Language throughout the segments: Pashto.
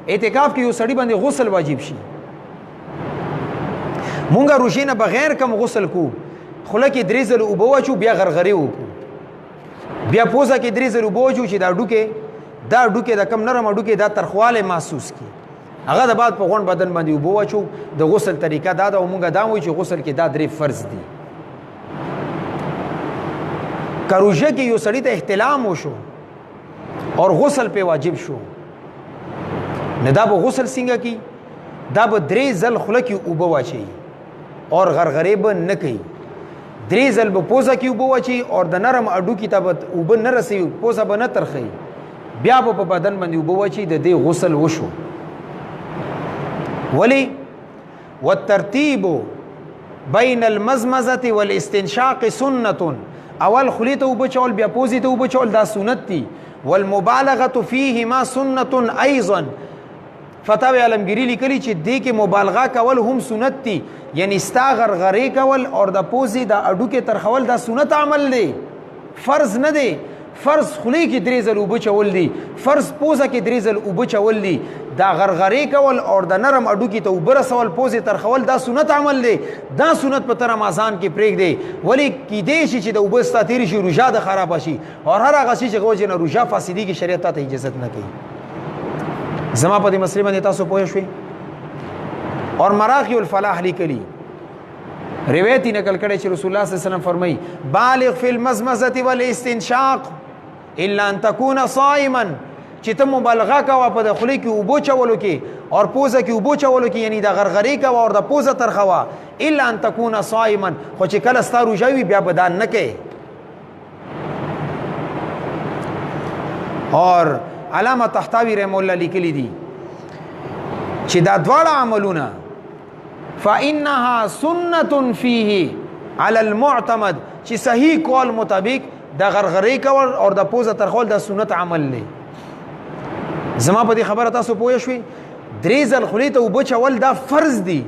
اعتکاف کې یو سړی باندې غسل واجب شي مونږه روژې نه بغیر کم غسل کو خوله کې 3 ځله اوبه واچو بیا غرغرې وکړو بیا پوزه کې 3 ځله اوبه واچو چې دا ډوکې د کم نرم ډوکې دا ترخواله محسوس کی هغه د بعد په غون بدن باندې اوبه واچو د غسل طریقه دا ده او مونږه دا وایو چې غسل کې دا 3 فرض دي کروژه کې یو سړی ته احتلام وشو اور غسل په واجب شو نه دا به غسل څنګه کی دا به 3 ځل خوله کې اوبه واچي اور غرغرې به نه کوي 3 ځل به پوزه کې اوبه واچي اور د نرم اډو کې ته به اوبه نه رسي پوزه به نه ترخي بیا به په بدن باندې اوبه واچي د دې غسل وشو ولی والترتیب بین المزمزه والاستنشاق سنه اول خلی ته اوبه چول بیا پوزې ته اوبه چول دا سنت دي والمبالغه فيهما سنه ايضا فتاوی علمگیری لیکلی چې دې کې مبالغه کول هم سنت دي یعنی ستا غرغرې کول اور د پوزې د اډو کې ترخول دا سنت عمل دی فرض نه دی فرض خلی کې 3 ځل اوبه چول دي فرض پوزه کې 3 ځل اوبه چول دي دا غرغرې کول اور د نرم اډو کې ته اوبه رسول پوزې ترخول دا سنت عمل دی دا سنت په تر رمضان کې پرېږدي ولی کې دې شي چې د اوبه ستاتېري شي روژه د خراب شي اور هر هغه شي چې غوجه نه روژه فاسدي کې شریعت ته اجازه نه کوي زما په دې مسلې باندې تاسو پوه شئ اور مراقی الفلاح لیکلی روایت نقل کړي چې رسول الله صلی الله علیه وسلم فرمایي بالغ فی المزمزه والاستنشاق الا ان تكون صائما چې ته مبالغه کوه په دخلي کې اوبو چولو کې اور پوزه کې اوبو چولو کې یعنی د غرغرې کوه اور د پوزه ترخوا الا ان تكون صائما خو چې کله ستا روژه وي بیا بدان نه کوي اور علامه طحطاوی رحم الله لیکلی دي چې دا دواړه عملونه فانها سنه فيه على المعتمد چې صحیح قول مطابق د غرغرې کول اور د پوزه ترخول د سنت عمل دی زما په دې خبره تاسو پوه شئ 3 ځل خولې ته اوبه چول دا فرض دی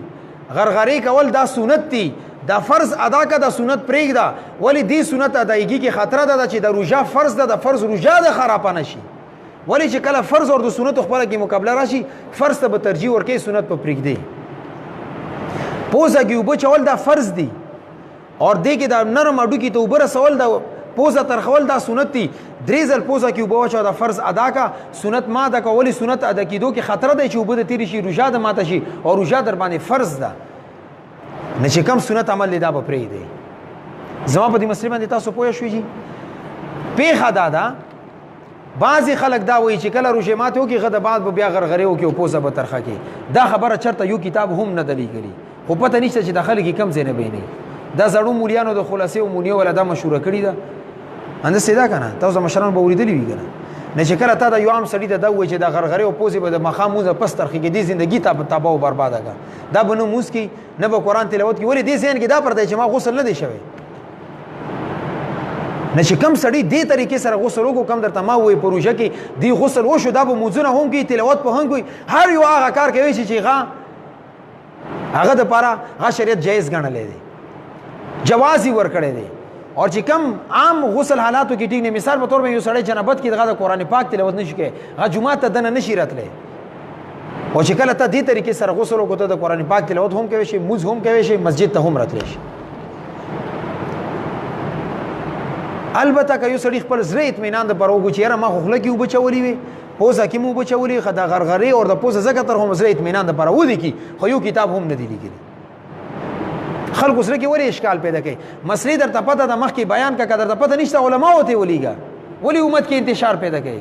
غرغرې کول دا سنت دی دا فرض ادا کا دا سنت پرېږده ولی دې سنت ادایګي کې خطره ده چې د روژه فرض ده د فرض روژه د خراب نه شي ولی چې کله فرض اور د سنت خپل کې مقابله راشي فرض ته به ترجیح ورکړي سنت په پرېږدي پوزه کې اوبه چول دا فرض دی اور دې کې دا نرم اډو کې ته اوبه رسول دا پوزه ترخول دا سنت دی 3 ځل پوزه کې اوبه واچو دا فرض ادا کا سنت ما ادا کا ولی سنت ادا کېدو کې خطر دی چې اوبه د تیری شي روژه د ماته شي او روژه در باندې فرض ده نه چې کم سنت عمل دا به پرېږدي زما په دې مسلې باندې تاسو پوه شئ جی پیښه دا ده بعضی خلک دا وایي چې کله روژه ماته وکړي غد بعد به بیا غرغرې وکړي او پوزه به ترخه کړي دا خبره چرته یو کتاب هم نه دی لیکلی خو پته نشته چې د خلک کم ځای نه بیني دا زړو مولیانو د خلاصې او مونیو ولا دا مشوره کړې ده انده سیدا کنه تاسو مشران به وریدلی وی کنه نه چې کله تا دا یو عام سړی ته دا وایي چې د غرغرې او پوزې به د مخاموزه پس ترخه کې دي ژوندۍ ته تباہ او برباد کا دا بنو موس کی نه به قران تلاوت کی ولې دې ځین کې دا پرته چې ما غسل نه دی شوی نه چې کم سړی دې طریقې سره غسل وکړو کم درته ما وایي پروژه کې دی غسل وشو دا به موزونه هم کې تلاوت په هم کوي هر یو هغه کار کوي چې هغه د پاره هغه شریعت جایز ګڼلې دی جوازي ور کړی دی اور چې کم عام غسل حالاتو کې ټیک نه مثال په تور باندې یو سړی جنابت کې دغه قرآن پاک تلاوت نشي کوي هغه جمعه ته دنه نشي راتلی او چې کله ته دې طریقې سره غسل وکړو د قرآن پاک تلاوت هم کوي شي موز هم کوي شي مسجد ته هم راتلی شي البته که یو سړی خپل زړه اطمینان د پروګو چې یاره ما خو خله کې اوبه چولې وي پوزه کې مو اوبه چولې خدا غرغرې اور د پوزه زکه تر هم زړه اطمینان د پرو دي کی خو یو کتاب هم نه دی لیکلی خلکو سره کې وری اشکال پیدا کوي مسلې درته پته د مخ کې بیان کا درته پته نشته علما وته وليګا ولی امت کې انتشار پیدا کوي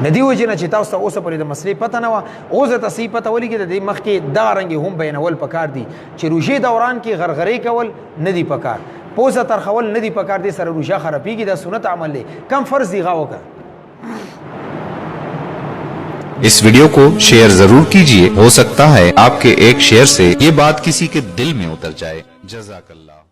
ندی وجنه چې تاسو اوسه پرې د مسلې پته نه و اوسه تاسو پته ولي کې د مخ کې دا رنګ هم بیانول پکار دي چې روژه دوران کې غرغرې کول نه دی پکار پوزه ترخول نه دی پکار دي سره روژه خرابېږي د سنت عمل دی کم فرض دی غاوه کا इस वीडियो को शेयर जरूर कीजिए हो सकता है आपके एक शेयर से ये बात किसी के दिल में उतर जाए जज़ाकल्लाह।